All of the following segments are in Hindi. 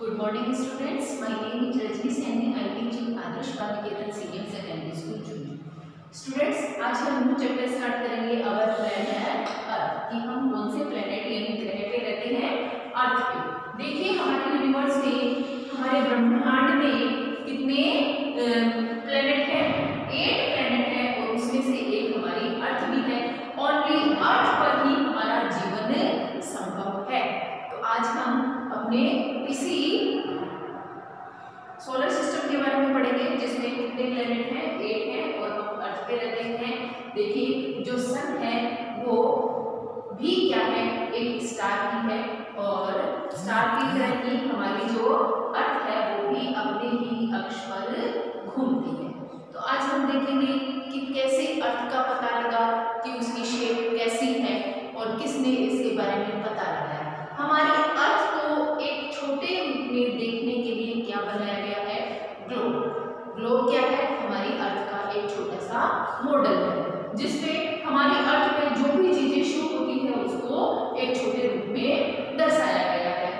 Good morning, students. My name is Rajni Saini. I teach in Adarsh Baliketan Senior Secondary School, June. Students, आज हम न्यू चैप्टर स्टार्ट करेंगे अवर प्लेनेट अर्थ कि हम कौन से प्लेनेट यानी ग्रह पे रहते हैं अर्थ पे। देखिए हमारे यूनिवर्स में, हमारे ब्रह्मांड में कितने प्लेनेट हैं? 8 प्लेनेट हैं और उसमें से एक हमारी अर्थ भी है। ओनली अर्थ पर ही हमारा जीवन संभव है। तो आज हम अपने इसी सोलर सिस्टम के बारे में पढ़ेंगे जिसमें कितने प्लेनेट हैं? 8 हैं और हम अर्थ पे रहते हैं। देखिए जो सन है वो भी क्या है? एक स्टार ही है और स्टार की तरह ही हमारी जो अर्थ है वो भी अपने ही अक्ष पर घूमती है। तो आज हम देखेंगे कि कैसे अर्थ का पता लगा कि उसकी शेप कैसी है और किसने इसके बारे में पता लगाया। हमारे अर्थ को एक छोटे रूप में देखने के लिए क्या बनाया गया है? ग्लोब। ग्लोब क्या है? हमारी अर्थ का एक छोटा सा मॉडल है जिसपे हमारी अर्थ पे जो भी चीजें शो होती है उसको एक छोटे रूप में दर्शाया गया है।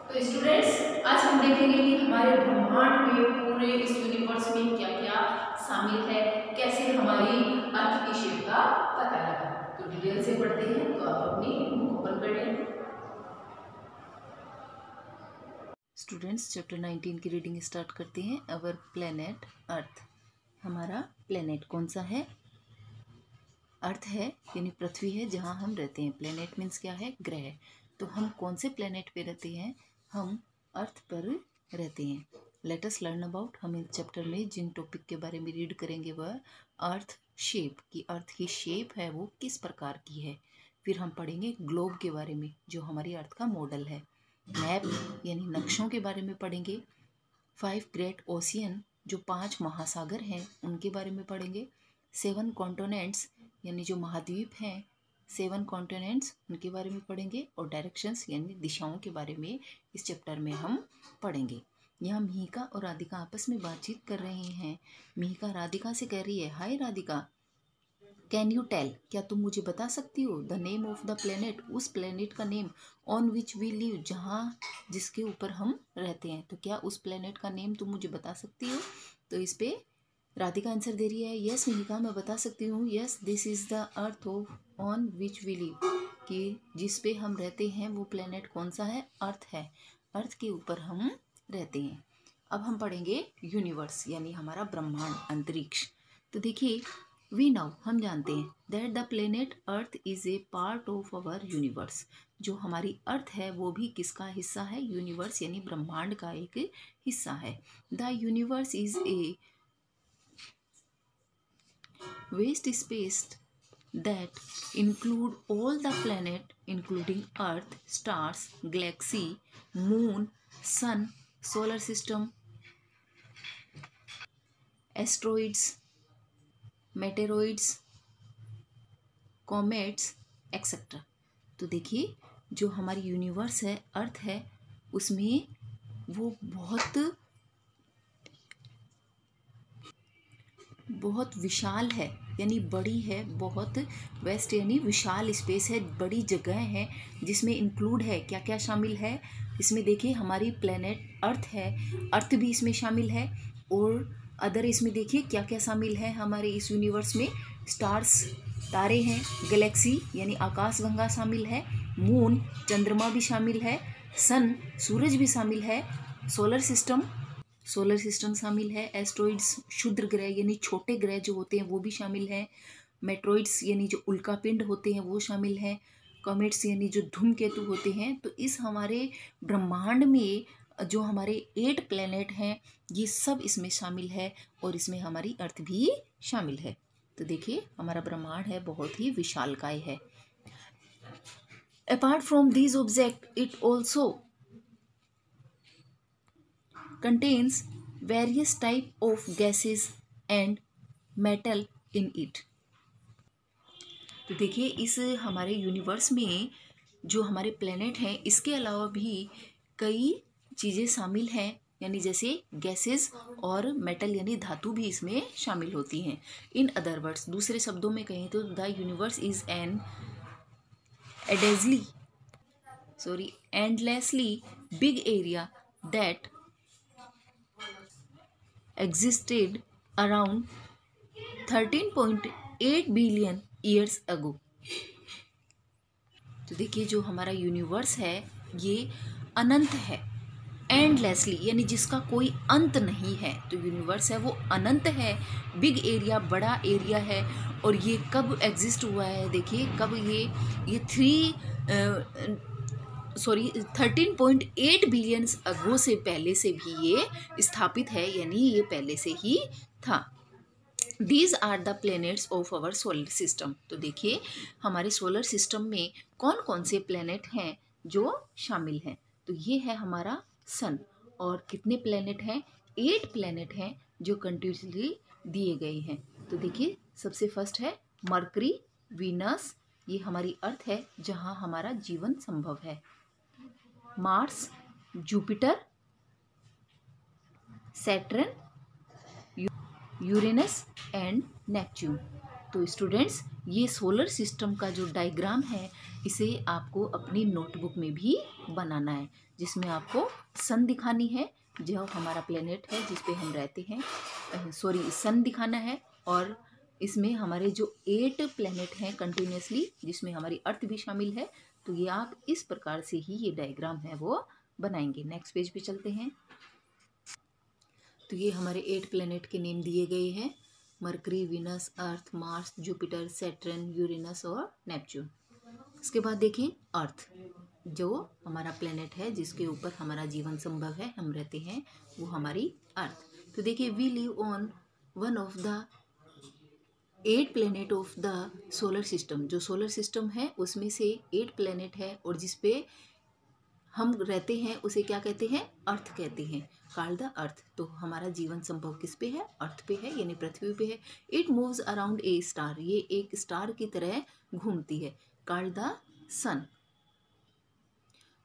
तो स्टूडेंट्स आज हम देखेंगे कि हमारे ब्रह्मांड में, पूरे इस यूनिवर्स में क्या क्या शामिल है, कैसे हमारी अर्थ की शेप का पता लगा। तो डिटेल से पढ़ते हैं, तो आप अपनी बुक ओपन करें। स्टूडेंट्स चैप्टर 19 की रीडिंग स्टार्ट करते हैं। अवर प्लेनेट अर्थ। हमारा प्लेनेट कौन सा है? अर्थ है, यानी पृथ्वी है जहाँ हम रहते हैं। प्लेनेट मीन्स क्या है? ग्रह। तो हम कौन से प्लेनेट पे रहते हैं? हम अर्थ पर रहते हैं। Let us learn about. हम इस चैप्टर में जिन टॉपिक के बारे में रीड करेंगे वह अर्थ शेप, की अर्थ की शेप है वो किस प्रकार की है। फिर हम पढ़ेंगे ग्लोब के बारे में जो हमारी अर्थ का मॉडल है। मैप यानी नक्शों के बारे में पढ़ेंगे। 5 ग्रेट ओशियन जो 5 महासागर हैं उनके बारे में पढ़ेंगे। 7 कॉन्टिनेंट्स यानी जो महाद्वीप हैं, 7 कॉन्टिनेंट्स उनके बारे में पढ़ेंगे। और डायरेक्शंस यानी दिशाओं के बारे में इस चैप्टर में हम पढ़ेंगे। यहाँ मिहिका और राधिका आपस में बातचीत कर रहे हैं। मिहिका राधिका से कह रही है, hi Radhika, can you tell, क्या तुम मुझे बता सकती हो the name of the planet, उस प्लेनेट का name, on which we live, जहाँ जिसके ऊपर हम रहते हैं। तो क्या उस प्लेनेट का नेम तुम मुझे बता सकती हो? तो इस पे राधिका आंसर दे रही है, यस मिहिका मैं बता सकती हूँ। Yes this is the earth of on which we live, कि जिस पे हम रहते हैं वो प्लेनेट कौन सा है? अर्थ है। अर्थ के ऊपर हम रहते हैं। अब हम पढ़ेंगे यूनिवर्स यानी हमारा ब्रह्मांड, अंतरिक्ष। तो देखिए वी नाउ, हम जानते हैं that the planet earth is a part of our universe, जो हमारी अर्थ है वो भी किसका हिस्सा है? यूनिवर्स यानी ब्रह्मांड का एक हिस्सा है। The universe is a vast space that include all the planet including earth, stars, galaxy, moon, sun, solar system, asteroids, meteoroids, comets etcetera. तो देखिए जो हमारी यूनिवर्स है, अर्थ है, उसमें वो बहुत विशाल है यानी बड़ी है, बहुत वेस्ट यानी विशाल स्पेस है, बड़ी जगह है जिसमें इंक्लूड है क्या क्या शामिल है। इसमें देखिए हमारी प्लेनेट अर्थ है, अर्थ भी इसमें शामिल है। और अदर इसमें देखिए क्या क्या शामिल है हमारे इस यूनिवर्स में। स्टार्स तारे हैं, गैलेक्सी यानी आकाशगंगा शामिल है, मून चंद्रमा भी शामिल है, सन सूरज भी शामिल है, सोलर सिस्टम शामिल है, एस्ट्रॉइड्स क्षुद्र ग्रह यानी छोटे ग्रह जो होते हैं वो भी शामिल हैं, मेट्रॉइड्स यानी जो उल्कापिंड होते हैं वो शामिल हैं, कॉमेट्स यानी जो धूमकेतु होते हैं। तो इस हमारे ब्रह्मांड में जो हमारे 8 प्लेनेट हैं ये सब इसमें शामिल है और इसमें हमारी अर्थ भी शामिल है। तो देखिए हमारा ब्रह्मांड है बहुत ही विशालकाय है। Apart from these object it also contains various type of gases and metal in it। तो देखिए इस हमारे यूनिवर्स में जो हमारे प्लेनेट हैं इसके अलावा भी कई चीज़ें शामिल हैं, यानी जैसे गैसेस और मेटल यानी धातु भी इसमें शामिल होती हैं। इन अदर वर्ड्स, दूसरे शब्दों में कहें तो the universe is an endlessly big area that existed around 13.8 billion years ago। तो देखिए जो हमारा यूनिवर्स है ये अनंत है, एंडलेसली, यानी जिसका कोई अंत नहीं है। तो यूनिवर्स है वो अनंत है, बिग एरिया, बड़ा एरिया है। और ये कब एग्जिस्ट हुआ है, देखिए कब ये 13.8 बिलियंस अगो से पहले से भी ये स्थापित है, यानी ये पहले से ही था। These are the planets of our solar system. तो देखिए हमारे सोलर सिस्टम में कौन कौन से प्लैनेट हैं जो शामिल हैं। तो ये है हमारा सन। और कितने प्लैनेट हैं? 8 प्लैनेट हैं जो कंटिन्यूसली दिए गए हैं। तो देखिए सबसे फर्स्ट है मरकरी, वीनस, ये हमारी अर्थ है जहाँ हमारा जीवन संभव है। Mars, Jupiter, Saturn, Uranus and Neptune. तो स्टूडेंट्स ये सोलर सिस्टम का जो डायग्राम है इसे आपको अपनी नोटबुक में भी बनाना है, जिसमें आपको सन दिखानी है जो हमारा प्लेनेट है जिस पे हम रहते हैं, सन दिखाना है। और इसमें हमारे जो 8 प्लेनेट हैं कंटिन्यूसली, जिसमें हमारी अर्थ भी शामिल है। तो ये आप इस प्रकार से ही ये डायग्राम है वो बनाएंगे। नेक्स्ट पेज पे चलते हैं। तो ये हमारे 8 प्लैनेट के नेम दिए गए हैं, मरकरी, वीनस, अर्थ, मार्स, जुपिटर, सैटर्न, यूरेनस और नेपच्यून। इसके बाद देखिए अर्थ, जो हमारा प्लैनेट है जिसके ऊपर हमारा जीवन संभव है, हम रहते हैं, वो हमारी अर्थ। तो देखिए we live on one of the 8 planet of the solar system. जो सोलर सिस्टम है उसमें से 8 प्लैनेट है और जिस पे हम रहते हैं उसे क्या कहते हैं? अर्थ कहते हैं, कॉल्ड द अर्थ। तो हमारा जीवन संभव किस पे है? अर्थ पे है, यानी पृथ्वी पे है। It moves around a star, ये एक स्टार की तरह घूमती है, कॉल्ड द सन।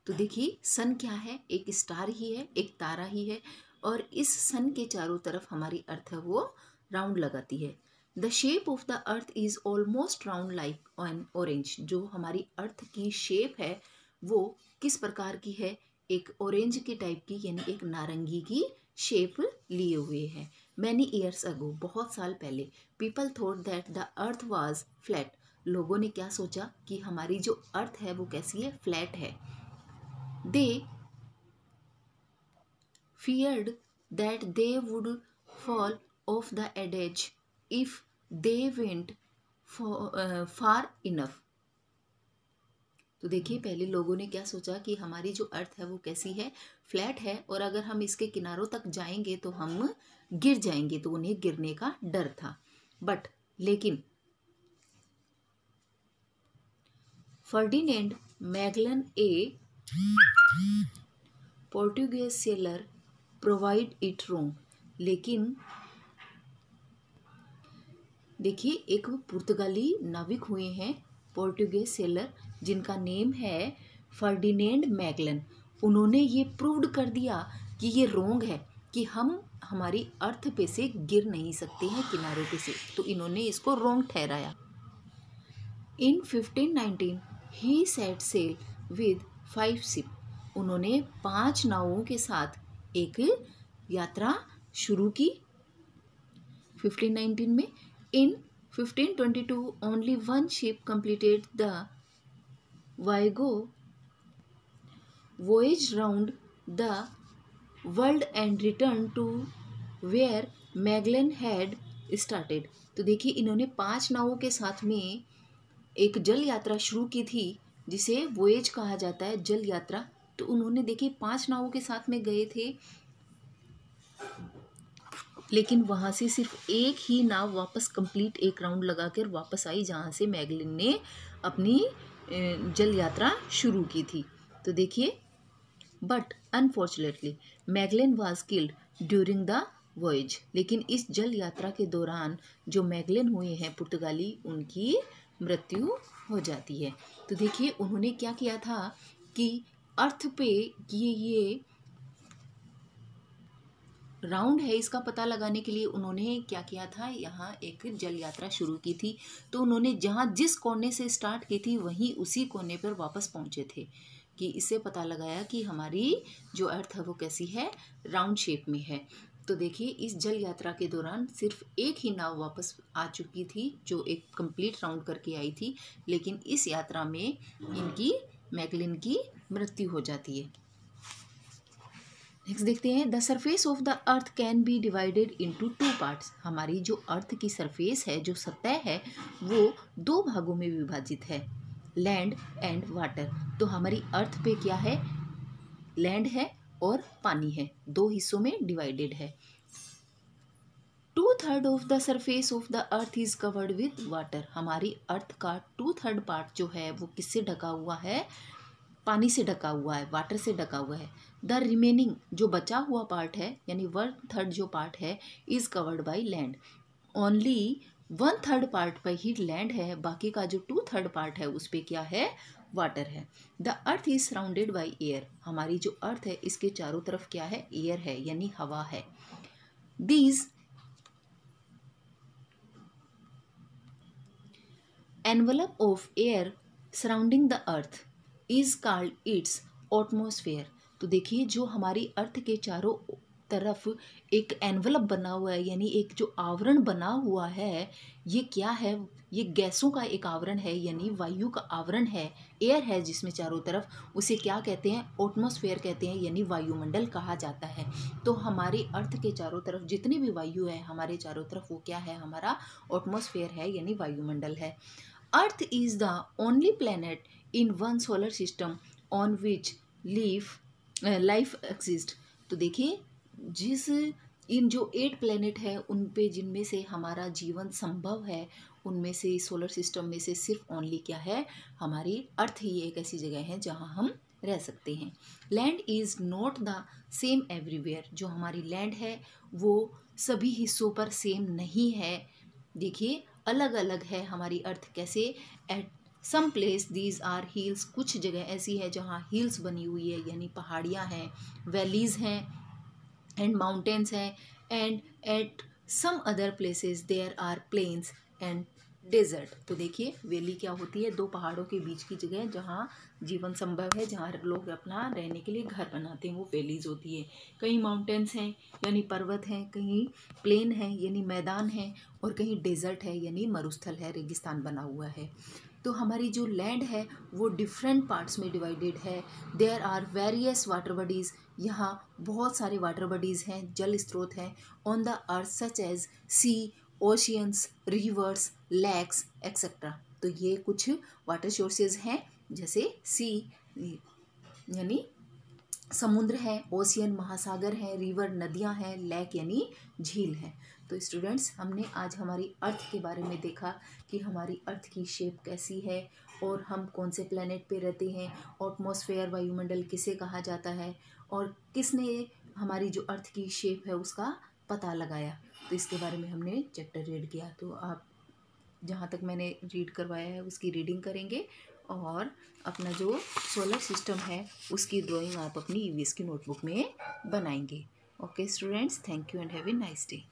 तो देखिए सन क्या है? एक स्टार ही है, एक तारा ही है। और इस सन के चारों तरफ हमारी अर्थ है वो राउंड लगाती है। The shape of the earth is almost round like an orange. जो हमारी अर्थ की शेप है वो किस प्रकार की है? एक ऑरेंज के टाइप की, यानी एक नारंगी की शेप लिए हुए है। मैनी ईयर्स अगो, बहुत साल पहले, people thought that the earth was flat. लोगों ने क्या सोचा कि हमारी जो अर्थ है वो कैसी है? फ्लैट है। दे feared that they would fall off the edge if they went far enough। तो देखिए पहले लोगों ने क्या सोचा कि हमारी जो अर्थ है वो कैसी है? फ्लैट है, और अगर हम इसके किनारों तक जाएंगे तो हम गिर जाएंगे, तो उन्हें गिरने का डर था। लेकिन Ferdinand Magellan a Portuguese sailor provide it wrong. लेकिन देखिए एक पुर्तगाली नाविक हुए हैं, पोर्टुगेज सेलर, जिनका नेम है फर्डिनेंड मैगलन। उन्होंने ये प्रूव्ड कर दिया कि ये रोंग है, कि हम हमारी अर्थ पे से गिर नहीं सकते हैं किनारों पे से। तो इन्होंने इसको रोंग ठहराया। इन 1519 ही सेट सेल विद 5 शिप। उन्होंने 5 नावों के साथ एक यात्रा शुरू की 1519 में। इन 1522 only 1 ship completed the Vigo voyage round the world and returned to where Magellan had started। तो देखिए इन्होंने 5 नावों के साथ में एक जल यात्रा शुरू की थी, जिसे वोएज कहा जाता है, जल यात्रा। तो उन्होंने देखिए 5 नावों के साथ में गए थे, लेकिन वहाँ से सिर्फ एक ही नाव वापस कंप्लीट एक राउंड लगाकर वापस आई, जहाँ से मैगलन ने अपनी जल यात्रा शुरू की थी। तो देखिए but unfortunately Magellan was killed during the voyage. लेकिन इस जल यात्रा के दौरान जो मैगलन हुए हैं पुर्तगाली, उनकी मृत्यु हो जाती है। तो देखिए उन्होंने क्या किया था कि अर्थ पे ये राउंड है, इसका पता लगाने के लिए उन्होंने क्या किया था, यहाँ एक जल यात्रा शुरू की थी। तो उन्होंने जहाँ जिस कोने से स्टार्ट की थी वहीं उसी कोने पर वापस पहुँचे थे। कि इससे पता लगाया कि हमारी जो अर्थ है वो कैसी है, राउंड शेप में है। तो देखिए इस जल यात्रा के दौरान सिर्फ एक ही नाव वापस आ चुकी थी जो एक कंप्लीट राउंड करके आई थी, लेकिन इस यात्रा में इनकी मैकलिन की मृत्यु हो जाती है। नेक्स्ट देखते हैं, the surface of the earth can be divided into 2 parts. हमारी जो अर्थ की सरफेस है, जो सतह है, वो 2 भागों में विभाजित है, लैंड एंड वाटर। तो हमारी अर्थ पे क्या है, लैंड है और पानी है, 2 हिस्सों में डिवाइडेड है। 2/3 of the surface of the earth is covered with water. हमारी अर्थ का 2/3 पार्ट जो है वो किससे ढका हुआ है, पानी से ढका हुआ है, वाटर से ढका हुआ है। द रिमेनिंग जो बचा हुआ पार्ट है, यानी 1/3 जो पार्ट है, is covered by land. Only 1/3 part पर ही लैंड है, बाकी का जो 2/3 पार्ट है उस पे क्या है, वाटर है। The earth is surrounded by air. हमारी जो अर्थ है इसके चारों तरफ क्या है, एयर है, यानी हवा है। These envelope of air surrounding the earth is called its atmosphere। तो देखिए जो हमारी अर्थ के चारों तरफ एक एनवलप बना हुआ है, यानी एक जो आवरण बना हुआ है, ये क्या है, ये गैसों का एक आवरण है, यानी वायु का आवरण है, एयर है जिसमें चारों तरफ, उसे क्या कहते हैं, एटमॉस्फेयर कहते हैं, यानी वायुमंडल कहा जाता है। तो हमारे अर्थ के चारों तरफ जितनी भी वायु है हमारे चारों तरफ, वो क्या है, हमारा एटमॉस्फेयर है, यानी वायुमंडल है। Earth is the only planet in one solar system on which life exists। तो देखिए जिस इन जो 8 प्लेनेट है उन पे जिनमें से हमारा जीवन संभव है, उनमें से सोलर सिस्टम में से सिर्फ ओनली क्या है, हमारी अर्थ ही एक ऐसी जगह है जहाँ हम रह सकते हैं। Land is not the same everywhere. जो हमारी लैंड है वो सभी हिस्सों पर सेम नहीं है। देखिए अलग अलग है हमारी अर्थ। कैसे, at some place these are hills. कुछ जगह ऐसी है जहाँ हिल्स बनी हुई है, यानी पहाड़ियाँ हैं, वैलीज़ हैं एंड माउंटेन्स हैं, and at some other places there are plains and desert. तो देखिए वैली क्या होती है, 2 पहाड़ों के बीच की जगह जहाँ जीवन संभव है, जहाँ लोग अपना रहने के लिए घर बनाते हैं, वो वैलीज होती है। कहीं माउंटेन्स हैं यानी पर्वत हैं, कहीं प्लेन है यानी मैदान है, और कहीं डेजर्ट है यानी मरुस्थल है, रेगिस्तान बना हुआ है। तो हमारी जो लैंड है वो डिफरेंट पार्ट्स में डिवाइडेड है। There are various water bodies. यहाँ बहुत सारे वाटर बॉडीज़ हैं, जल स्रोत हैं on the earth, such as sea, oceans, rivers, lakes etcetera. तो ये कुछ वाटर सोर्सेज हैं, जैसे सी यानी समुद्र है, ओशियन महासागर है, रिवर नदियां हैं, लेक यानी झील है। तो स्टूडेंट्स हमने आज हमारी अर्थ के बारे में देखा कि हमारी अर्थ की शेप कैसी है और हम कौन से प्लेनेट पे रहते हैं, एटमॉस्फेयर वायुमंडल किसे कहा जाता है, और किसने हमारी जो अर्थ की शेप है उसका पता लगाया। तो इसके बारे में हमने चैप्टर रीड किया। तो आप जहाँ तक मैंने रीड करवाया है उसकी रीडिंग करेंगे, और अपना जो सोलर सिस्टम है उसकी ड्राइंग आप अपनी ईवीएस की नोटबुक में बनाएंगे। Okay students, thank you and have a nice day.